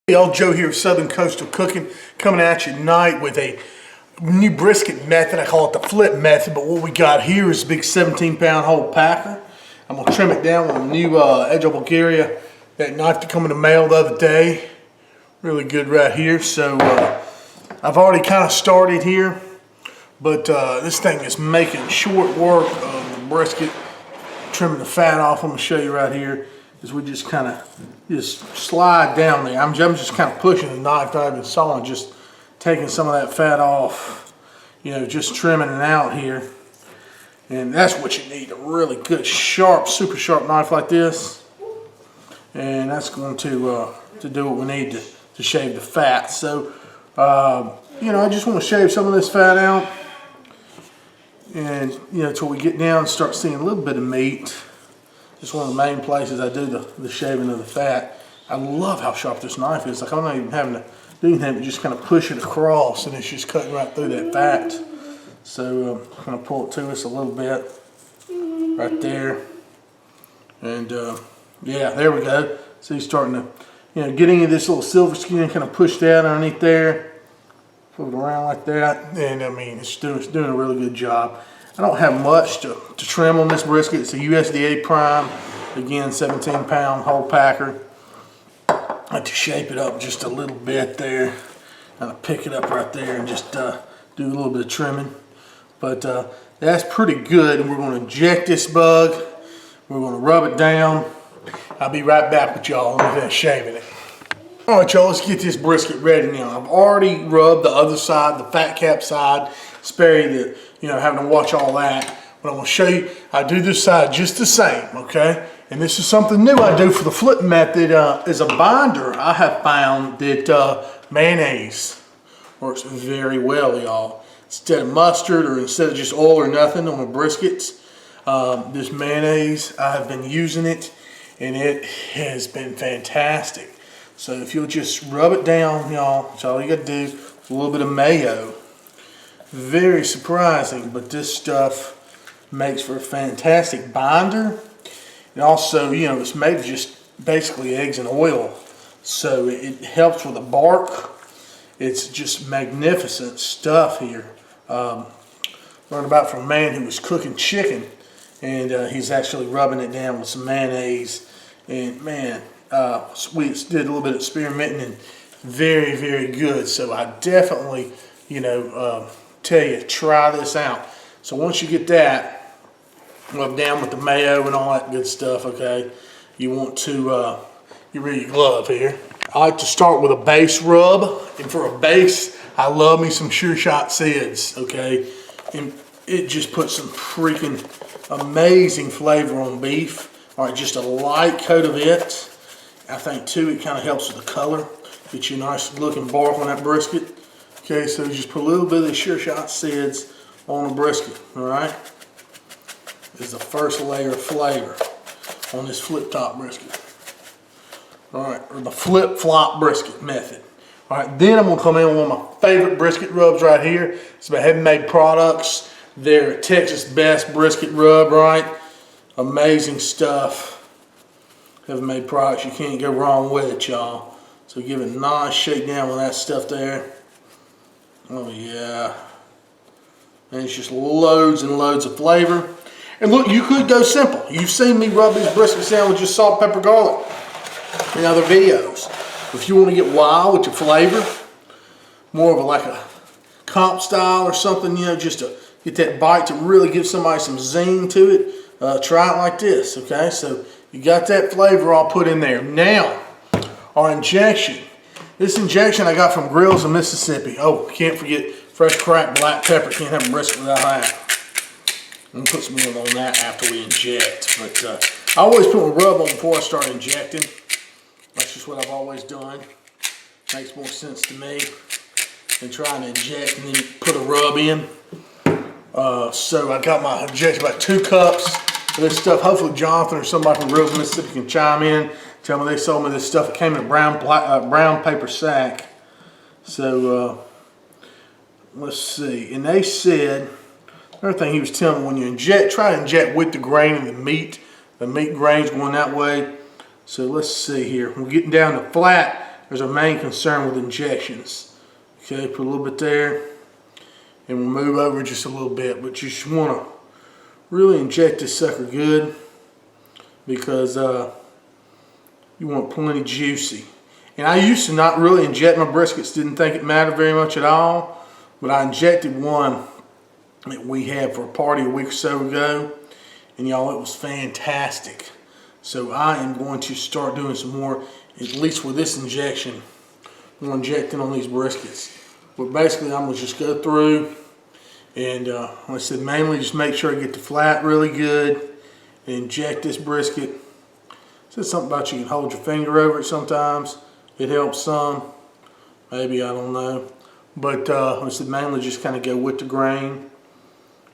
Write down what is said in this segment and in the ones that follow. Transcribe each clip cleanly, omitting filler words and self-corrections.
Y'all, Joe here, Southern Coastal Cooking, coming at you tonight with a new brisket method. I call it the flip method, but what we got here is a big 17-pound whole packer. I'm gonna trim it down with a new Edge of Bulgaria, that knife that come in the mail the other day. Really good right here. So I've already kind of started here, but this thing is making short work of the brisket, trimming the fat off. I'm gonna show you right here. Is we just kind of just slide down there. I'm just kind of pushing the knife, not even sawing, just taking some of that fat off, you know, just trimming it out here. And that's what you need, a really good, sharp, super sharp knife like this. And that's going to do what we need to shave the fat. So, you know, I just want to shave some of this fat out. And, you know, until we get down and start seeing a little bit of meat. Just one of the main places I do the shaving of the fat. I love how sharp this knife is. Like, I'm not even having to do anything, but just kind of push it across and it's just cutting right through that fat. So I'm going to pull it to us a little bit right there. And yeah, there we go. So he's starting to, you know, get into this little silver skin, kind of push that underneath there. Pull it around like that. And I mean, it's doing a really good job. I don't have much to trim on this brisket. It's a USDA prime, again 17-pound whole packer. I like to shape it up just a little bit there, kind of pick it up right there and just do a little bit of trimming. But that's pretty good. And we're going to inject this bug. We're going to rub it down. I'll be right back with y'all when we're shaving it. All right, y'all, let's get this brisket ready now. I've already rubbed the other side, the fat cap side. Spare you the, you know, having to watch all that. But I'm going to show you, I do this side just the same, okay? And this is something new I do for the flip method. As a binder, I have found that mayonnaise works very well, y'all. Instead of mustard or instead of just oil or nothing on the briskets, this mayonnaise, I have been using it and it has been fantastic. So if you'll just rub it down, y'all, that's all you got to do. A little bit of mayo. Very surprising, but this stuff makes for a fantastic binder. And also, you know, it's made of just basically eggs and oil. So it helps with the bark. It's just magnificent stuff here. Learned about from a man who was cooking chicken, and he's actually rubbing it down with some mayonnaise. And man, we did a little bit of experimenting, and very, very good. So I definitely, you know, tell you, try this out. So once you get that rubbed down with the mayo and all that good stuff, okay, you want to get rid of your glove here. I like to start with a base rub, and for a base, I love me some Sure Shot Sids, okay, and it just puts some freaking amazing flavor on beef. All right, just a light coat of it. I think too, it kind of helps with the color, get you a nice looking bark on that brisket. Okay, so just put a little bit of the Sure Shot Sids on the brisket, all right? This is the first layer of flavor on this flip top brisket. All right, or the flip flop brisket method. All right, then I'm gonna come in with one of my favorite brisket rubs right here. It's by Heaven Made Products. They're Texas Best Brisket Rub, right? Amazing stuff. Heaven Made Products, you can't go wrong with it, y'all. So give it a nice shake down with that stuff there. Oh yeah, and it's just loads and loads of flavor. And look, you could go simple. You've seen me rub these brisket sandwiches salt, pepper, garlic in other videos. If you want to get wild with your flavor, more of like a comp style or something, you know, just to get that bite to really give somebody some zing to it, try it like this, okay? So you got that flavor all put in there. Now, our injection. This injection I got from Grills in Mississippi. Oh, can't forget fresh cracked black pepper. Can't have a brisket without that. I'm going to put some more on that after we inject. But I always put a rub on before I start injecting. That's just what I've always done. Makes more sense to me than trying to inject and then put a rub in. So I got my injection, about 2 cups of this stuff. Hopefully Jonathan or somebody from Grills in Mississippi can chime in. Tell me they sold me this stuff. It came in a brown paper sack. So let's see. And they said, another thing he was telling me, when you inject, try to inject with the grain of the meat. The meat grain's going that way. So let's see here. We're getting down to flat. is our main concern with injections. Okay, put a little bit there, and we'll move over just a little bit. But you just want to really inject this sucker good, because you want plenty juicy. And I used to not really inject my briskets, didn't think it mattered very much at all, but I injected one that we had for a party a week or so ago, and y'all, it was fantastic. So I am going to start doing some more, at least with this injection. I'm injecting on these briskets. But basically I'm gonna just go through and like I said, mainly just make sure I get the flat really good and inject this brisket. Said something about you can hold your finger over it sometimes. It helps some, maybe, I don't know. But I said mainly just kind of go with the grain.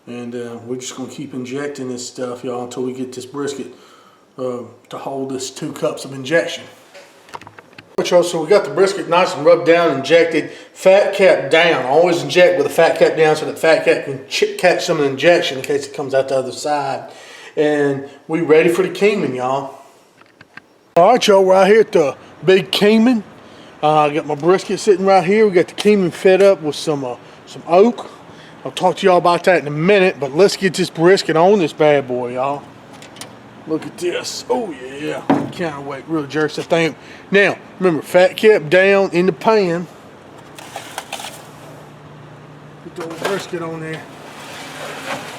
And we're just going to keep injecting this stuff, y'all, until we get this brisket to hold this 2 cups of injection. So we got the brisket nice and rubbed down, injected, fat cap down. Always inject with the fat cap down so that fat cap can catch some of the injection in case it comes out the other side. And we ready for the Kingman, y'all. All right, y'all, we're out here at the big Kingman. I got my brisket sitting right here. We got the Kingman fed up with some oak. I'll talk to y'all about that in a minute, but let's get this brisket on this bad boy, y'all. Look at this. Oh yeah, can't wait. Really jerks that thing. Now, remember, fat cap down in the pan. Put the old brisket on there.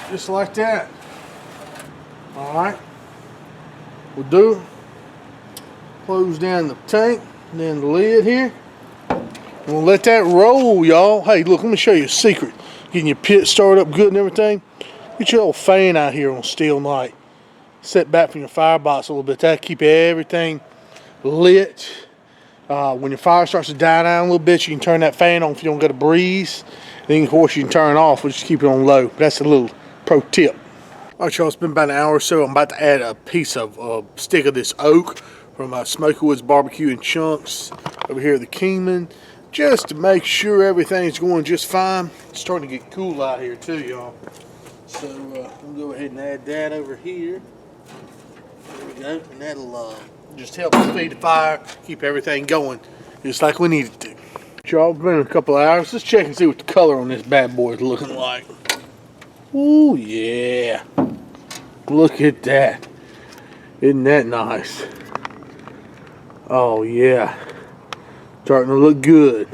Just like that. Alright. We'll do it. Close down the tank, then the lid here. And we'll let that roll, y'all. Hey, look, let me show you a secret. Getting your pit started up good and everything. Get your old fan out here on a still night. Set back from your firebox a little bit. That'll keep everything lit. When your fire starts to die down a little bit, you can turn that fan on if you don't get a breeze. Then, of course, you can turn it off. We'll just keep it on low. That's a little pro tip. All right, y'all, it's been about an hour or so. I'm about to add a piece of stick of this oak from Smoking Woods Barbecue in chunks over here at the Kingman, just to make sure everything's going just fine. It's starting to get cool out here too, y'all. So we'll go ahead and add that over here. There we go, and that'll just help us feed the fire, keep everything going just like we need it to. Y'all, it's been a couple of hours. Let's check and see what the color on this bad boy is looking like. Ooh, yeah. Look at that. Isn't that nice? Oh, yeah. Starting to look good.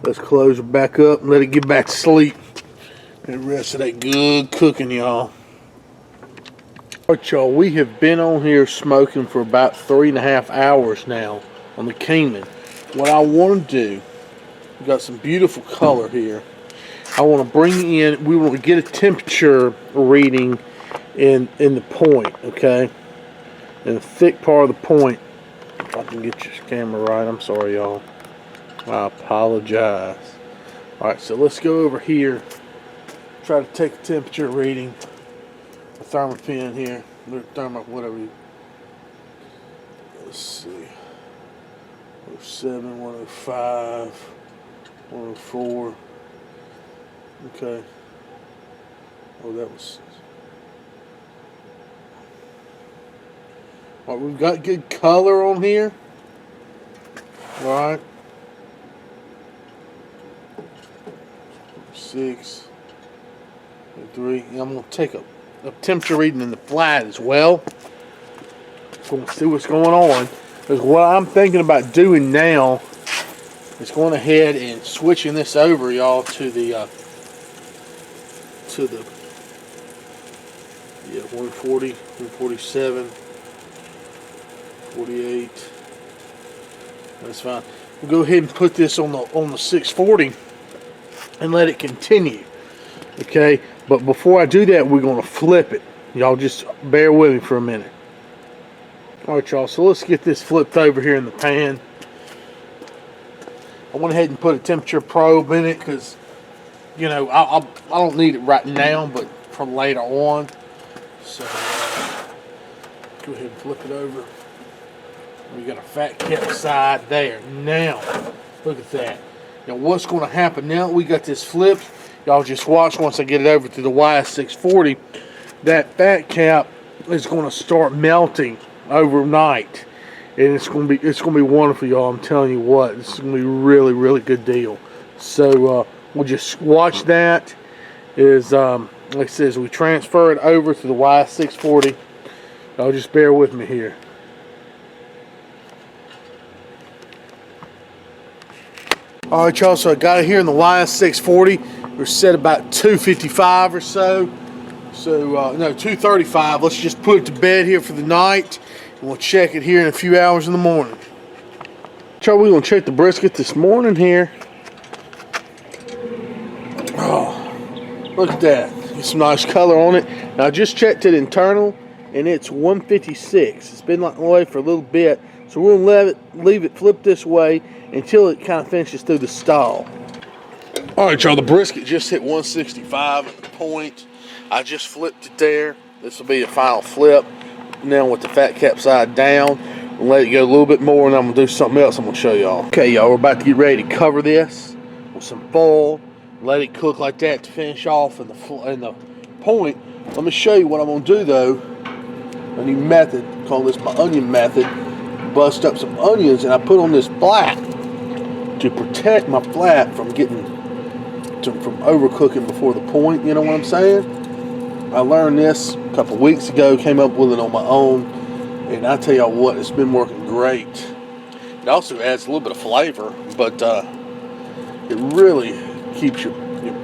Let's close it back up and let it get back to sleep. And the rest of that good cooking, y'all. Alright, y'all, we have been on here smoking for about 3.5 hours now on the Kingman. What I want to do, we got some beautiful color here. I want to bring in, we want to get a temperature reading in the point, okay? In the thick part of the point. If I can get your camera right, I'm sorry, y'all. I apologize. Alright, so let's go over here. Try to take a temperature reading. A thermal pin here. Thermal, whatever you. Let's see. 107, 105, 104. Okay. Oh, that was. Alright, we've got good color on here. Alright. 6, 3. And I'm going to take a temperature reading in the flat as well. Going to see what's going on. Because what I'm thinking about doing now is going ahead and switching this over, y'all, to the 140, 147, 48. That's fine. We'll go ahead and put this on the 640 and let it continue. Okay, but before I do that, we're going to flip it. Y'all just bear with me for a minute. Alright, y'all, so let's get this flipped over here in the pan. I went ahead and put a temperature probe in it because, you know, I don't need it right now, but for later on. So, go ahead and flip it over. We got a fat cap side there. Now, look at that. Now, what's going to happen now that we got this flipped? Y'all just watch once I get it over to the YS640. That fat cap is going to start melting overnight. and it's gonna be wonderful, y'all. I'm telling you what, this is gonna be a really, really good deal. So we'll just watch that. Like I said, as we transfer it over to the Y640. Y'all just bear with me here. All right, y'all. So I got it here in the YS640. We're set about 255 or so. So no, 235. Let's just put it to bed here for the night, and we'll check it here in a few hours in the morning. Y'all, we're gonna check the brisket this morning here. Oh, look at that. Get some nice color on it. Now I just checked it internal, and it's 156. It's been like that way for a little bit, so we're gonna leave it flip this way until it kind of finishes through the stall. All right, y'all, the brisket just hit 165 at the point. I just flipped it there. This will be a final flip. Now with the fat cap side down, we'll let it go a little bit more, and I'm gonna do something else I'm gonna show y'all. Okay, y'all, we're about to get ready to cover this with some foil. Let it cook like that to finish off in the point. Let me show you what I'm gonna do though. A new method, call this my onion method. Bust up some onions, and I put on this flat to protect my flat from from overcooking before the point. You know what I'm saying? I learned this a couple weeks ago, came up with it on my own, and I tell y'all what, it's been working great. It also adds a little bit of flavor, but it really keeps your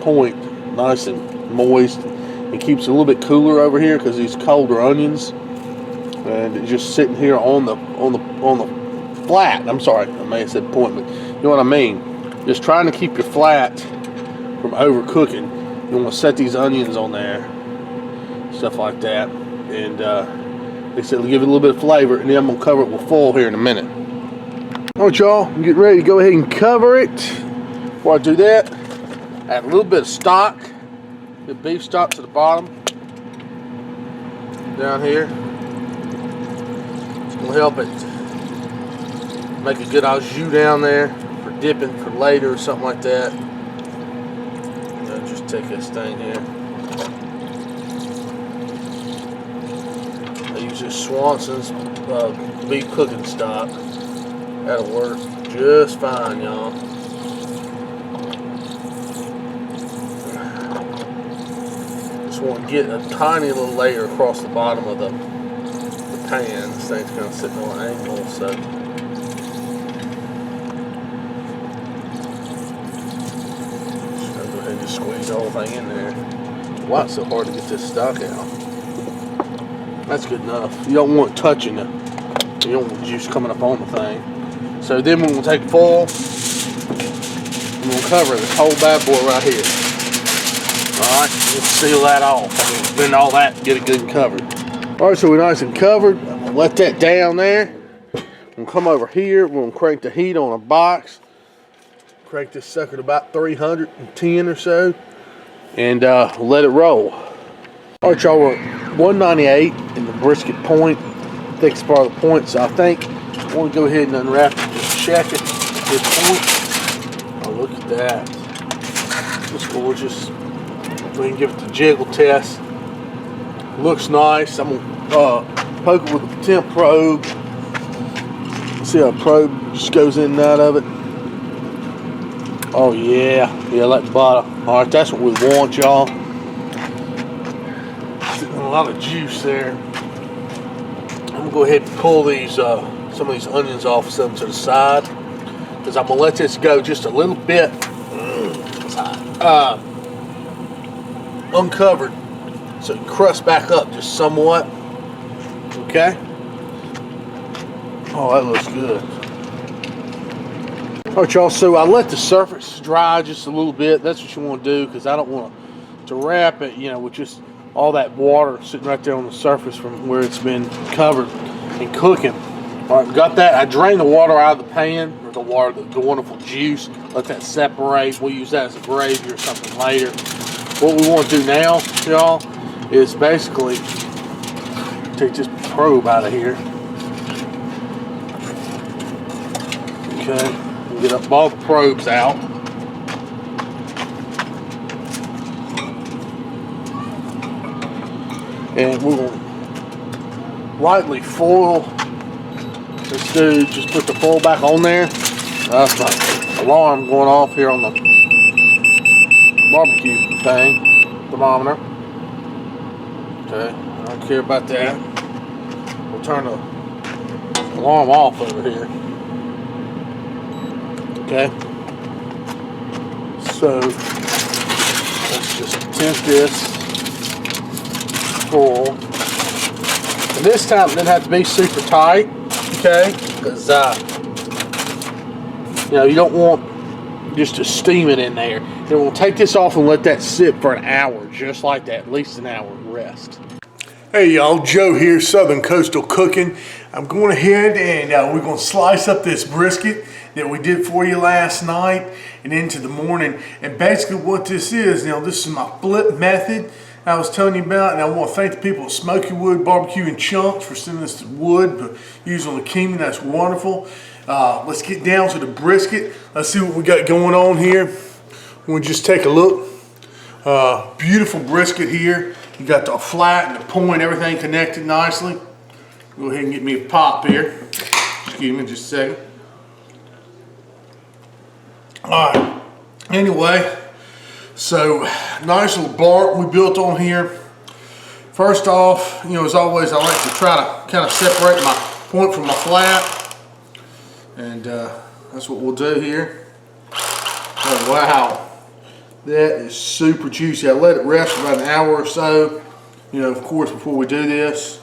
point nice and moist. It keeps it a little bit cooler over here because these colder onions, and it's just sitting here on the flat. I'm sorry, I may have said point, but you know what I mean. Just trying to keep your flat from overcooking. You want to set these onions on there, stuff like that, and they said it'll give it a little bit of flavor. And then I'm gonna cover it with foil here in a minute. All right, y'all, I'm getting ready to go ahead and cover it. Before I do that, add a little bit of stock, the beef stock to the bottom, down here. It's gonna help it make a good au jus down there for dipping for later or something like that. Just take this thing here. I use this Swanson's beef cooking stock. That'll work just fine, y'all. Just want to get a tiny little layer across the bottom of the pan. This thing's kind of sitting on an angle, so. Just squeeze the whole thing in there. Why it's so hard to get this stock out? That's good enough. You don't want it touching it. You don't want juice coming up on the thing. So then we're going to take foil and we'll cover this whole bad boy right here. Alright, let's seal that off. Blend all that and get it good and covered. Alright, so we're nice and covered. I'm going to let that down there. We'll come over here. We're going to crank the heat on a box. Crank this sucker to about 310 or so, and let it roll. All right, y'all, we're at 198 in the brisket point, thickest part of the point. So I think I want to go ahead and unwrap it, just check it. Good point. Oh, look at that. It's gorgeous. We can give it the jiggle test. Looks nice. I'm gonna poke it with a temp probe. See how a probe just goes in and out of it. Oh yeah, like butter. All right, that's what we want, y'all. A lot of juice there. I'm gonna go ahead and pull these, some of these onions off, set them to the side, because I'm gonna let this go just a little bit uncovered, so it can crust back up just somewhat. Okay. Oh, that looks good. All right, y'all, so I let the surface dry just a little bit. That's what you want to do, because I don't want to wrap it, with just all that water sitting right there on the surface from where it's been covered and cooking. All right, got that. I drained the water out of the pan, or the wonderful juice. Let that separate. We'll use that as a gravy or something later. What we want to do now, y'all, is basically take this probe out of here. Okay. Get up all the probes out. And we're going to lightly foil Let's do, just put the foil back on there. That's my alarm going off here on the barbecue thing, thermometer. Okay, I don't care about that. We'll turn the alarm off over here. Okay. So let's just tempt this foil. And this time it doesn't have to be super tight, okay? Because you know, you don't want just to steam it in there. And we'll take this off and let that sit for an hour, just like that, at least an hour rest. Hey y'all, Joe here, Southern Coastal Cooking. I'm going ahead and we're going to slice up this brisket that we did for you last night and into the morning. And basically what this is, you know, this is my flip method I was telling you about, and I want to thank the people at Smoky Wood Barbecue and Chunks for sending us the wood to use on the Keeman. That's wonderful. Let's get down to the brisket. Let's see what we got going on here. We'll just take a look. Beautiful brisket here. You got the flat and the point, everything connected nicely. Go ahead and get me a pop here. Excuse me just a second. Alright, anyway, so nice little bark we built on here. First off, you know, as always, I like to try to kind of separate my point from my flat. And that's what we'll do here. Oh, wow. That is super juicy. I let it rest for about an hour or so, you know, of course, before we do this.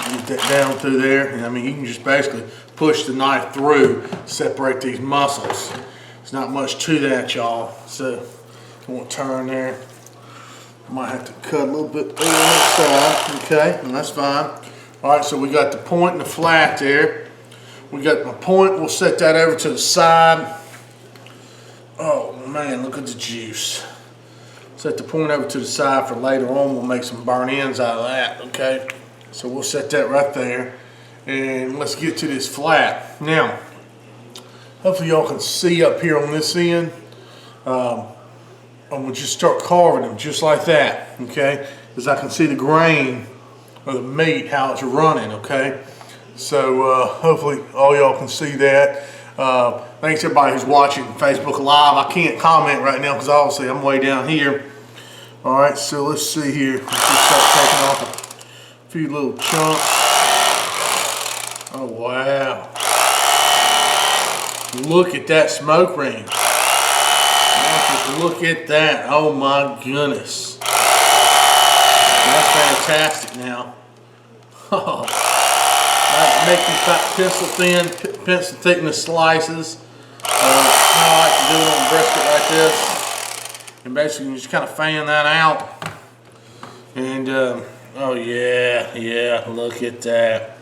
Get that down through there. And I mean, you can just basically push the knife through, separate these muscles. There's not much to that, y'all. So, I won't turn there. Might have to cut a little bit over on that side. Okay, and that's fine. All right, so we got the point and the flat there. We got my point. We'll set that over to the side. Oh man, look at the juice. Set the point over to the side for later on. We'll make some burnt ends out of that, okay? So we'll set that right there. And let's get to this flat. Now, hopefully y'all can see up here on this end. And we'll just start carving them just like that, okay? Because I can see the grain of the meat, how it's running, okay? So hopefully all y'all can see that. Thanks everybody who's watching Facebook Live. I can't comment right now because obviously I'm way down here. All right, so let's see here. Let's just start taking off a few little chunks. Oh wow. Look at that smoke ring. Look at that. Oh my goodness. That's fantastic now. Oh. Make these pencil thickness slices. I like to do it on brisket like this. And basically you just kind of fan that out. And oh yeah, look at that.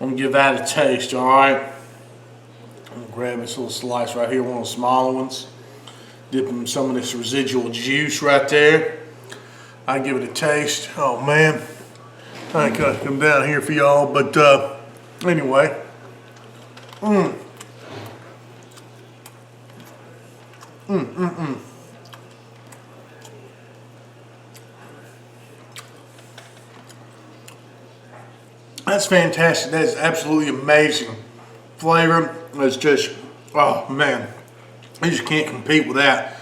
I'm gonna give that a taste, alright? I'm gonna grab this little slice right here, one of the smaller ones. Dip in some of this residual juice right there. I give it a taste. Oh man. I ain't gonna come down here for y'all, but anyway. That's fantastic. That is absolutely amazing flavor. It's just, oh man, you just can't compete with that.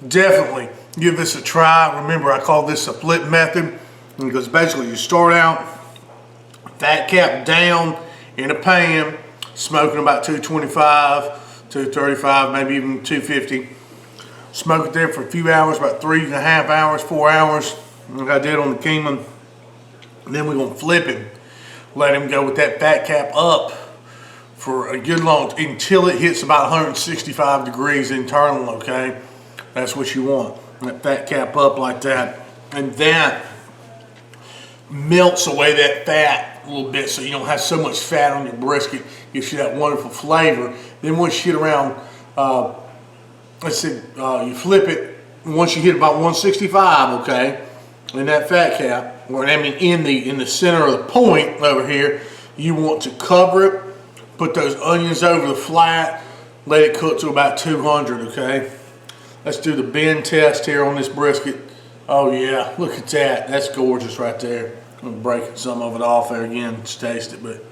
Definitely give this a try. Remember, I call this a flip method because basically you start out fat cap down in a pan, smoking about 225, 235, maybe even 250. Smoke it there for a few hours, about 3.5 hours, 4 hours, like I did on the Keeman. And then we're gonna flip him. Let him go with that fat cap up for a good long, until it hits about 165 degrees internal, okay? That's what you want, that fat cap up like that. And that melts away that fat a little bit so you don't have so much fat on your brisket. Gives you that wonderful flavor. Then once you get around, let's see, you flip it, once you hit about 165, okay, in that fat cap, or I mean in the center of the point over here, you want to cover it, put those onions over the flat, let it cook to about 200, okay? Let's do the bend test here on this brisket. Oh yeah, look at that. That's gorgeous right there. I'm breaking some of it off there again to taste it, but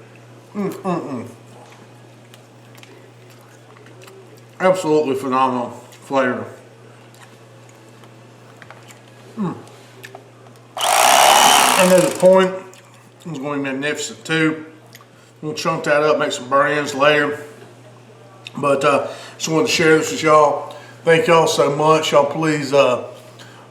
Absolutely phenomenal flavor. And there's a point. It's going to be magnificent too. We'll chunk that up, make some burn ends later. But just wanted to share this with y'all. Thank y'all so much. Y'all please like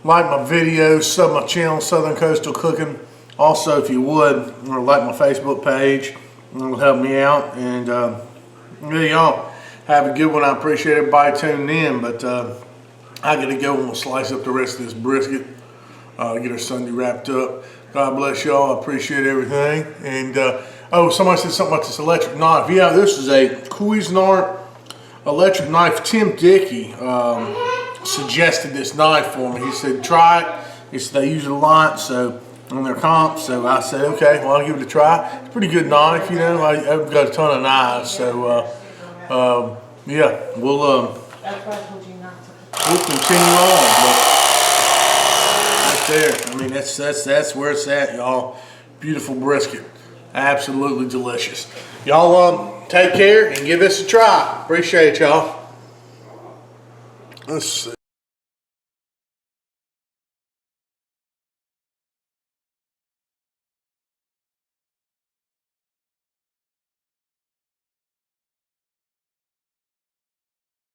my videos, sub my channel, Southern Coastal Cooking. Also, if you would, like my Facebook page. It'll help me out. And yeah, y'all have a good one. I appreciate everybody tuning in. But I got to go and we'll slice up the rest of this brisket. Get our Sunday wrapped up. God bless y'all. I appreciate everything. And oh, somebody said something about this electric knife. Yeah, this is a Cuisinart electric knife. Tim Dickey suggested this knife for me. He said try it. He said they use it a lot, so on their comps. So I said okay, well I'll give it a try. It's a pretty good knife, you know. I've got a ton of knives, so yeah, we'll continue on. But there, I mean that's where it's at, y'all. Beautiful brisket, absolutely delicious. Y'all take care and give this a try. Appreciate y'all. Let's see.